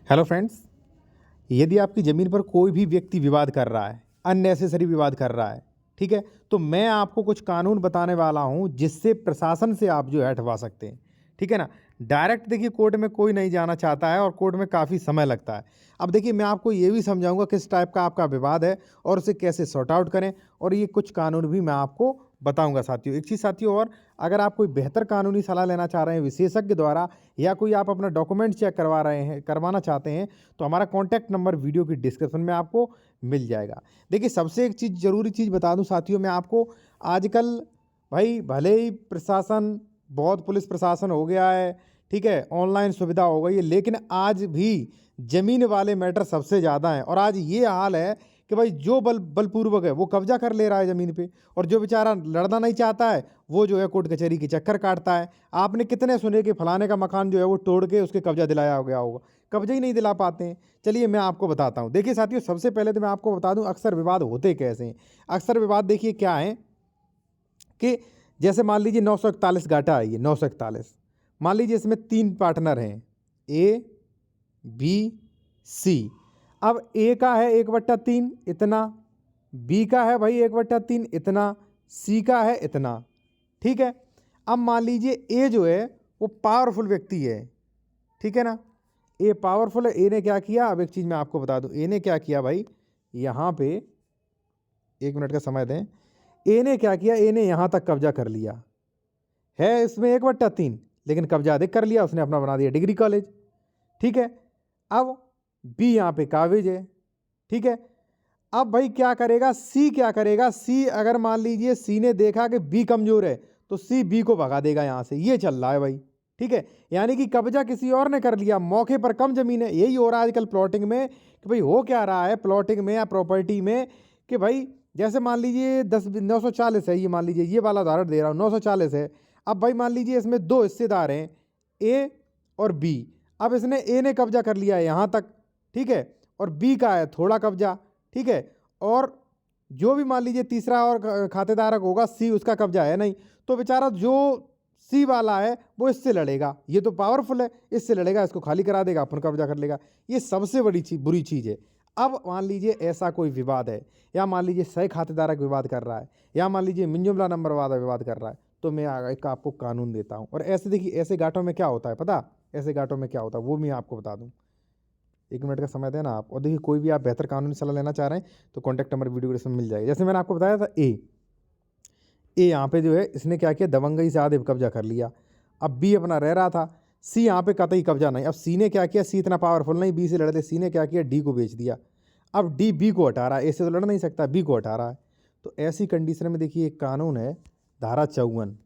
Hello friends. यदि आपकी ज़मीन पर कोई भी व्यक्ति विवाद कर रहा है, अननेसेसरी विवाद कर रहा है, ठीक है, तो मैं आपको कुछ कानून बताने वाला हूं जिससे प्रशासन से आप जो है हटवा सकते हैं। ठीक है ना। डायरेक्ट देखिए कोर्ट में कोई नहीं जाना चाहता है और कोर्ट में काफ़ी समय लगता है। अब देखिए मैं आपको ये भी समझाऊंगा किस टाइप का आपका विवाद है और उसे कैसे सॉर्ट आउट करें, और ये कुछ कानून भी मैं आपको बताऊंगा साथियों। एक चीज़ साथियों, और अगर आप कोई बेहतर कानूनी सलाह लेना चाह रहे हैं विशेषज्ञ द्वारा, या कोई आप अपना डॉक्यूमेंट चेक करवाना चाहते हैं, तो हमारा कॉन्टैक्ट नंबर वीडियो की डिस्क्रिप्शन में आपको मिल जाएगा। देखिए सबसे एक चीज़ ज़रूरी चीज़ बता दूं साथियों मैं आपको, आजकल भाई भले ही प्रशासन बहुत पुलिस प्रशासन हो गया है, ठीक है, ऑनलाइन सुविधा हो गई है, लेकिन आज भी ज़मीन वाले मैटर सबसे ज़्यादा हैं। और आज ये हाल है कि भाई जो बलपूर्वक है वो कब्जा कर ले रहा है ज़मीन पे, और जो बेचारा लड़ना नहीं चाहता है वो जो है कोर्ट कचहरी के चक्कर काटता है। आपने कितने सुने कि फलाने का मकान जो है वो तोड़ के उसके कब्जा दिलाया हो गया होगा, कब्जा ही नहीं दिला पाते हैं। चलिए मैं आपको बताता हूँ। देखिए साथियों, सबसे पहले तो मैं आपको बता दूँ अक्सर विवाद होते कैसे हैं। अक्सर विवाद देखिए क्या है कि जैसे मान लीजिए 941 गाटा है, ये 941, मान लीजिए इसमें 3 पार्टनर हैं, ए बी सी। अब ए का है 1/3 इतना, बी का है भाई 1/3 इतना, सी का है इतना। ठीक है। अब मान लीजिए ए जो है वो पावरफुल व्यक्ति है, ठीक है ना। ए पावरफुल है। ए ने क्या किया, अब एक चीज़ मैं आपको बता दूं, ए ने क्या किया भाई, यहाँ पे 1 मिनट का समय दें। ए ने क्या किया, ए ने यहाँ तक कब्जा कर लिया है, इसमें 1/3, लेकिन कब्जा अधिक कर लिया, उसने अपना बना दिया डिग्री कॉलेज। ठीक है। अब बी यहाँ पे काबिज है, ठीक है। अब भाई क्या करेगा, सी क्या करेगा, सी अगर मान लीजिए सी ने देखा कि बी कमजोर है तो सी बी को भगा देगा यहाँ से, ये चल रहा है भाई। ठीक है। यानी कि कब्जा किसी और ने कर लिया, मौके पर कम जमीन है। यही हो रहा है आजकल प्लॉटिंग में कि भाई हो क्या रहा है प्लॉटिंग में या प्रॉपर्टी में कि भाई जैसे मान लीजिए 940 है, ये मान लीजिए ये वाला उदाहरण दे रहा हूँ, 940 है। अब भाई मान लीजिए इसमें 2 हिस्सेदार हैं, ए और बी। अब इसने ए ने कब्जा कर लिया है यहाँ तक, ठीक है, और बी का है थोड़ा कब्जा, ठीक है। और जो भी मान लीजिए तीसरा और खातेदारक होगा सी, उसका कब्जा है नहीं, तो बेचारा जो सी वाला है वो इससे लड़ेगा, ये तो पावरफुल है, इससे लड़ेगा, इसको खाली करा देगा, अपन कब्जा कर लेगा। ये सबसे बड़ी चीज बुरी चीज़ है। अब मान लीजिए ऐसा कोई विवाद है, या मान लीजिए सह खातेदारक विवाद कर रहा है, या मान लीजिए मिंजुमला नंबर वाला विवाद कर रहा है, तो मैं एक आपको कानून देता हूँ। और ऐसे देखिए ऐसे गांठों में क्या होता है पता, ऐसे गांठों में क्या होता है वो मैं आपको बता दूँ। 1 मिनट का समय देना आप। और देखिए कोई भी आप बेहतर कानूनी सलाह लेना चाह रहे हैं तो कॉन्टैक्ट नंबर वीडियो डिस्क्रिप्शन में मिल जाएगा। जैसे मैंने आपको बताया था ए यहाँ पे जो है इसने क्या किया, दबंगई से आधे कब्जा कर लिया। अब बी अपना रह रहा था, सी यहाँ पे कतई कब्जा नहीं। अब सी ने क्या किया, सी इतना पावरफुल नहीं, बी से लड़ते, सी ने क्या किया, डी को बेच दिया। अब डी बी को हटा रहा है, ऐसे तो लड़ नहीं सकता, बी को हटा रहा है। तो ऐसी कंडीशन में देखिए एक कानून है धारा 54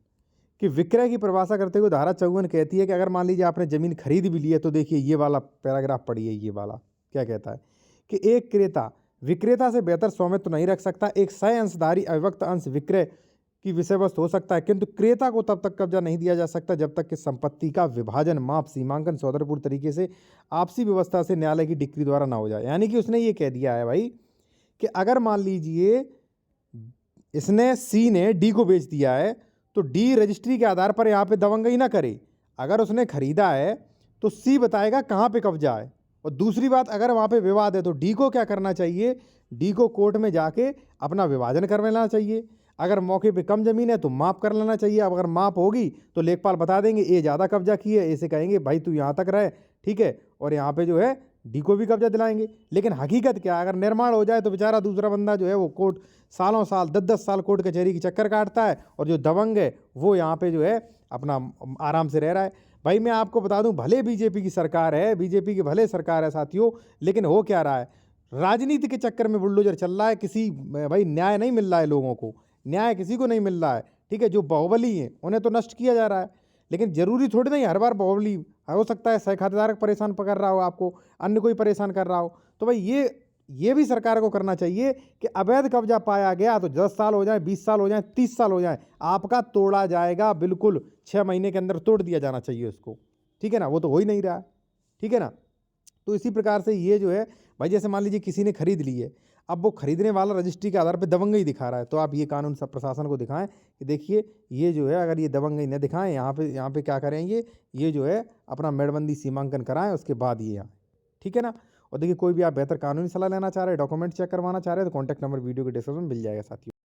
कि विक्रय की परिभाषा करते हुए धारा 54 कहती है कि अगर मान लीजिए आपने ज़मीन खरीद भी ली है, तो देखिए ये वाला पैराग्राफ पढ़िए, ये वाला क्या कहता है कि एक क्रेता विक्रेता से बेहतर स्वामित्व नहीं रख सकता। एक सह अंशधारी अविभक्त अंश विक्रय की विषय वस्तु हो सकता है, किंतु क्रेता को तब तक कब्जा नहीं दिया जा सकता जब तक कि संपत्ति का विभाजन, माप, सीमांकन सौदरपूर्ण तरीके से आपसी व्यवस्था से न्यायालय की डिक्री द्वारा ना हो जाए। यानी कि उसने ये कह दिया है भाई कि अगर मान लीजिए इसने सी ने डी को बेच दिया है, तो डी रजिस्ट्री के आधार पर यहाँ पे दबंगई ना करे। अगर उसने खरीदा है तो सी बताएगा कहाँ पे कब्जा है। और दूसरी बात, अगर वहाँ पे विवाद है तो डी को क्या करना चाहिए, डी को कोर्ट में जाके अपना विभाजन कर लेना चाहिए। अगर मौके पे कम जमीन है तो माप कर लेना चाहिए। अब अगर माप होगी तो लेखपाल बता देंगे ए ज़्यादा कब्जा की है, ऐसे कहेंगे भाई तू यहाँ तक रहे, ठीक है, और यहाँ पे जो है डी को भी कब्जा दिलाएंगे। लेकिन हकीकत क्या है, अगर निर्माण हो जाए तो बेचारा दूसरा बंदा जो है वो कोर्ट सालों साल 10-10 साल कोर्ट कचहरी की चक्कर काटता है, और जो दबंग है वो यहाँ पे जो है अपना आराम से रह रहा है। भाई मैं आपको बता दूं, भले बीजेपी की सरकार है, बीजेपी की भले सरकार है साथियों, लेकिन हो क्या रहा है, राजनीति के चक्कर में बुलडोजर चल रहा है। किसी भाई न्याय नहीं मिल रहा है, लोगों को न्याय किसी को नहीं मिल रहा है, ठीक है। जो बाहुबली हैं उन्हें तो नष्ट किया जा रहा है, लेकिन जरूरी थोड़ी नहीं हर बार बाहुबली हो सकता है। सह खातेदारक परेशान कर रहा हो आपको, अन्य कोई परेशान कर रहा हो, तो भाई ये भी सरकार को करना चाहिए कि अवैध कब्जा पाया गया तो 10 साल हो जाए, 20 साल हो जाए, 30 साल हो जाए, आपका तोड़ा जाएगा, बिल्कुल 6 महीने के अंदर तोड़ दिया जाना चाहिए उसको, ठीक है ना। वो तो हो ही नहीं रहा है, ठीक है ना। तो इसी प्रकार से ये जो है भाई, जैसे मान लीजिए किसी ने खरीद ली है, अब वो खरीदने वाला रजिस्ट्री के आधार पर दबंगई दिखा रहा है, तो आप ये कानून सब प्रशासन को दिखाएं कि देखिए ये जो है अगर ये दबंगई न दिखाएं, यहाँ पे क्या करें, ये जो है अपना मेड़बंदी सीमांकन कराएं, उसके बाद ये आए। ठीक है ना। और देखिए कोई भी आप बेहतर कानूनी सलाह लेना चाह रहे हैं, डॉक्यूमेंट चेक करवाना चाह रहे हैं, तो कॉन्टैक्ट नंबर वीडियो के डिस्क्रिप्शन में मिल जाएगा साथियों।